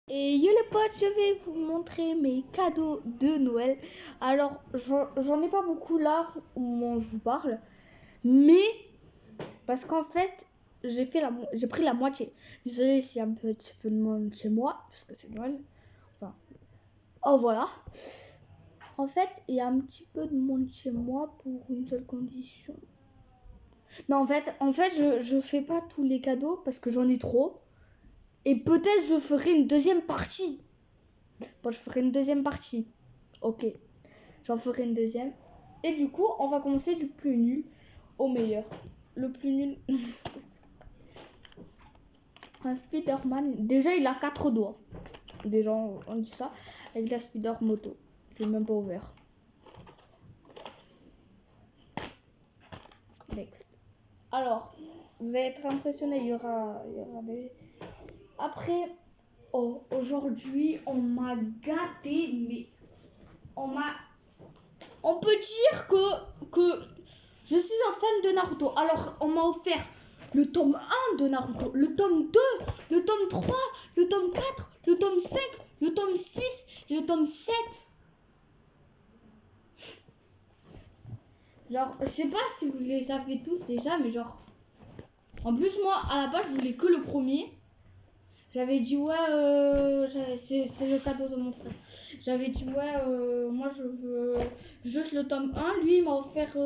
Et yo les potes, je vais vous montrer mes cadeaux de Noël. Alors, j'en ai pas beaucoup là où je vous parle. Mais, parce qu'en fait, j'ai pris la moitié. Désolé s'il y a un petit peu de monde chez moi, parce que c'est Noël. Enfin, oh voilà. En fait, il y a un petit peu de monde chez moi pour une seule condition. Non, en fait, je fais pas tous les cadeaux parce que j'en ai trop. Et peut-être je ferai une deuxième partie. Bon, je ferai une deuxième partie. Ok, j'en ferai une deuxième. Et du coup, on va commencer du plus nul au meilleur. Le plus nul. Un Spider-Man. Déjà, il a 4 doigts. Déjà, on dit ça. Avec la Spider-Moto. Je l'ai même pas ouvert. Next. Alors, vous allez être impressionnés. Il y aura des... Après, oh, aujourd'hui, on m'a gâté. Mais on peut dire que je suis un fan de Naruto. Alors, on m'a offert le tome 1 de Naruto, le tome 2, le tome 3, le tome 4, le tome 5, le tome 6 et le tome 7. Genre, je sais pas si vous les avez tous déjà, mais genre... En plus, moi, à la base, je voulais que le premier. J'avais dit, ouais, c'est le cadeau de mon frère. J'avais dit, ouais, moi, je veux juste le tome 1. Lui, il m'a offert...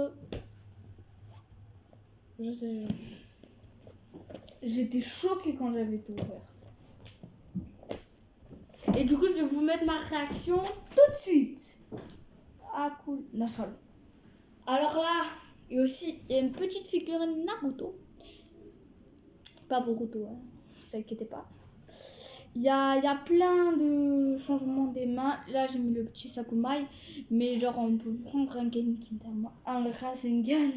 je sais, j'étais choquée quand j'avais tout ouvert. Et du coup, je vais vous mettre ma réaction tout de suite. Ah, cool. National. Alors là, et aussi, il y a une petite figurine Naruto. Pas Boruto, hein. Ne vous inquiétez pas. Il y a plein de changements des mains. Là, j'ai mis le petit Sakurai. Mais genre, on peut prendre un Genkidama, un Rasengan,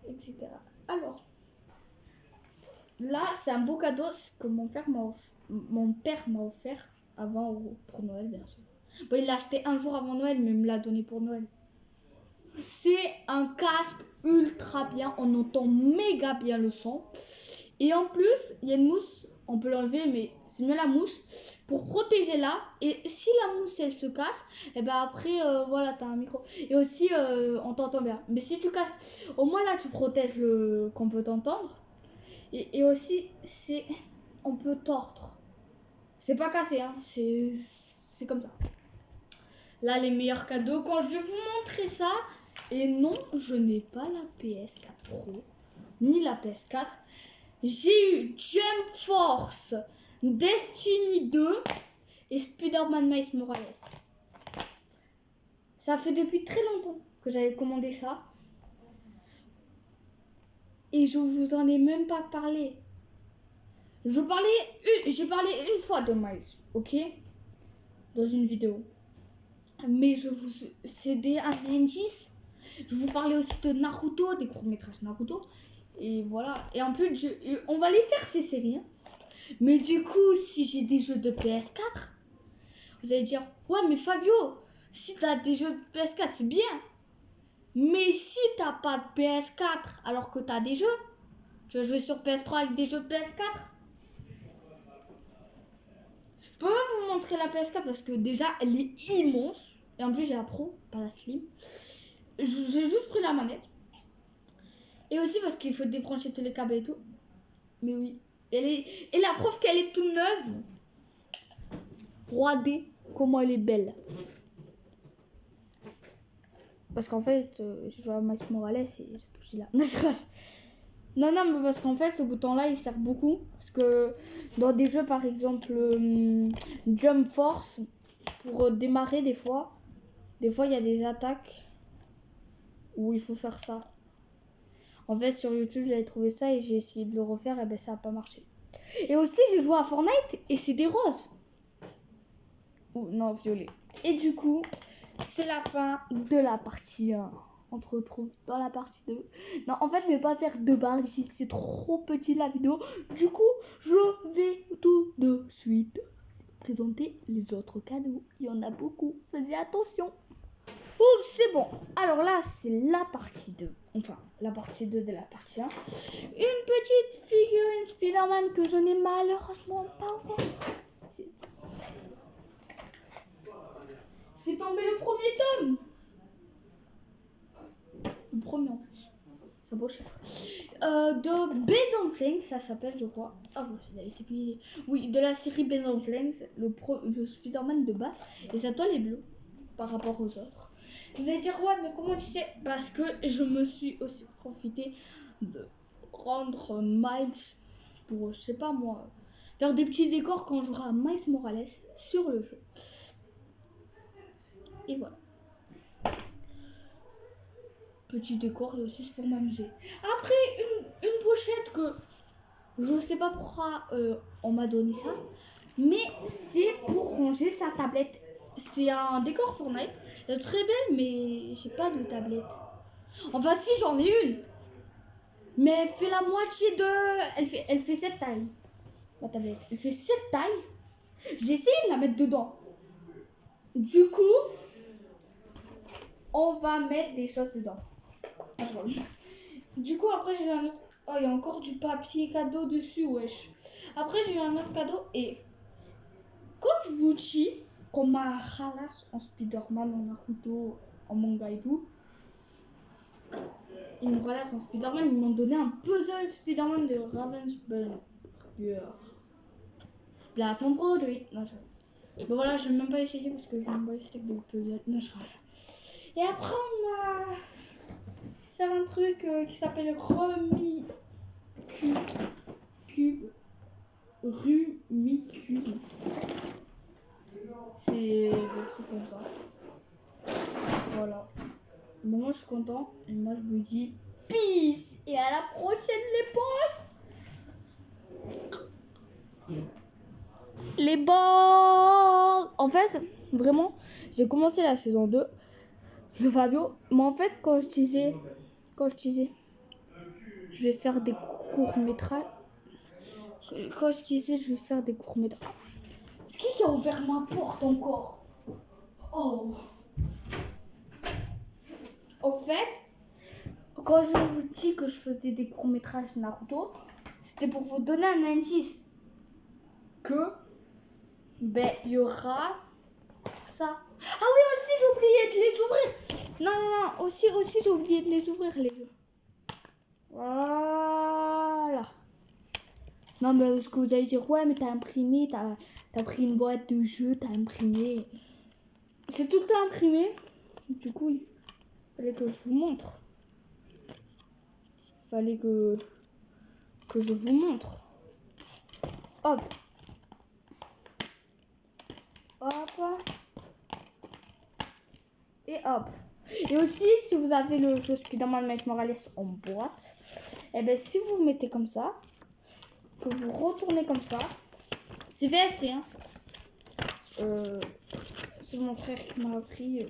etc. Alors, là, c'est un beau cadeau que mon père m'a offert avant pour Noël, bien sûr. Bon, il l'a acheté un jour avant Noël, mais il me l'a donné pour Noël. C'est un casque ultra bien, on entend méga bien le son. Et en plus, il y a une mousse, on peut l'enlever, mais c'est mieux la mousse pour protéger là. Et si la mousse elle se casse, et ben après, voilà, t'as un micro. Et aussi, on t'entend bien. Mais si tu casses, au moins là, tu protèges qu'on peut t'entendre. Et aussi, on peut tordre. C'est pas cassé, hein, c'est comme ça. Là, les meilleurs cadeaux, quand je vais vous montrer ça. Et non, je n'ai pas la PS4 Pro, ni la PS4. J'ai eu Jump Force, Destiny 2 et Spider-Man Miles Morales. Ça fait depuis très longtemps que j'avais commandé ça. Et je vous en ai même pas parlé. J'ai parlé une fois de Miles, ok? Dans une vidéo. Mais c'est un indice. Je vous parlais aussi de Naruto, des courts-métrages Naruto. Et voilà. Et en plus, on va les faire ces séries. Hein. Mais du coup, si j'ai des jeux de PS4, vous allez dire, ouais, mais Fabio, si t'as des jeux de PS4, c'est bien. Mais si t'as pas de PS4 alors que t'as des jeux, tu vas jouer sur PS3 avec des jeux de PS4. Je peux pas vous montrer la PS4 parce que déjà, elle est immense. Et en plus, j'ai la Pro, pas la Slim. J'ai juste pris la manette. Et aussi parce qu'il faut débrancher tous les câbles et tout. Mais oui. Et la preuve qu'elle est toute neuve. 3D, comment elle est belle. Parce qu'en fait, je joue à Miles Morales et j'ai touché là. Non, mais parce qu'en fait, ce bouton-là, il sert beaucoup. Parce que dans des jeux, par exemple, Jump Force, pour démarrer des fois, il y a des attaques où il faut faire ça. En fait, sur YouTube, j'avais trouvé ça et j'ai essayé de le refaire et ben ça n'a pas marché. Et aussi, j'ai joué à Fortnite et c'est des roses. Ou non, violet. Et du coup, c'est la fin de la partie 1. On se retrouve dans la partie 2. Non, en fait, je vais pas faire 2 barres ici. C'est trop petit la vidéo. Du coup, je vais tout de suite présenter les autres cadeaux. Il y en a beaucoup. Faites attention. Oups, c'est bon. Alors là, c'est la partie 2. Enfin, la partie 2 de la partie 1. Une petite figurine Spider-Man que je n'ai malheureusement pas ouverte. C'est un beau chiffre. De Ben Flanks, ça s'appelle, je crois. Ah bon, il a été payé. Oui, de la série Ben Flanks, le Spider-Man de base. Et sa toile est bleue par rapport aux autres. Vous allez dire, ouais, mais comment tu sais? Parce que je me suis aussi profité de rendre Miles pour, je sais pas moi, faire des petits décors quand j'aurai Miles Morales sur le jeu. Et voilà. Petit décor et aussi pour m'amuser. Après, une pochette que je sais pas pourquoi on m'a donné ça, mais c'est pour ranger sa tablette. C'est un décor Fortnite. Elle est très belle, mais j'ai pas de tablette. Enfin, si, j'en ai une. Mais elle fait la moitié de... Elle fait cette taille. Ma tablette. Elle fait cette taille. J'ai essayé de la mettre dedans. Du coup, on va mettre des choses dedans. Du coup, après, j'ai eu un autre... Oh, il y a encore du papier cadeau dessus, wesh. Après, j'ai eu un autre cadeau et... Quand je vous dis qu'on m'a ralasse en Spider-Man, en Naruto, en manga et tout, ils me ralassent en Spider-Man, ils m'ont donné un puzzle Spider-Man de Ravensburger. Placement produit. Non, bon, voilà, je vais même pas essayer parce que je n'aime pas les steaks de puzzle. Non, je rage. Et après, on m'a fait un truc qui s'appelle Rumicube. Rumicube. C'est des trucs comme ça. Voilà. Bon, moi je suis content. Et moi je vous dis peace. Et à la prochaine les potes. Les balles. En fait, vraiment, j'ai commencé la saison 2 de Fabio. Mais en fait, quand je disais, je vais faire des courts-métrages. Quand je disais, je vais faire des courts-métrages. Qui a ouvert ma porte encore? Oh. En fait, quand je vous dis que je faisais des courts-métrages Naruto, c'était pour vous donner un indice. Que, ben, il y aura ça. Ah oui, aussi, j'ai oublié de les ouvrir. Non, aussi, j'ai oublié de les ouvrir, les jeux. Voilà. Non, mais parce que vous allez dire, ouais, mais t'as imprimé, t'as pris une boîte de jeux, t'as imprimé. C'est tout le temps imprimé. Du coup, il fallait que je vous montre. Fallait que je vous montre. Hop. Hop. Et hop. Et aussi, si vous avez le jeu Spider-Man Miles Morales en boîte, et ben si vous mettez comme ça, que vous retournez comme ça, c'est fait esprit, hein. C'est mon frère qui m'a appris.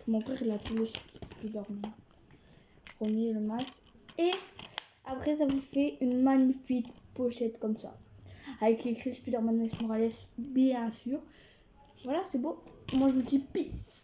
Mon frère, il a tous les Spider-Man. Premier, le masque. Et après, ça vous fait une magnifique pochette comme ça. Avec écrit Spider-Man Miles Morales, bien sûr. Voilà, c'est beau. Moi, je vous dis peace.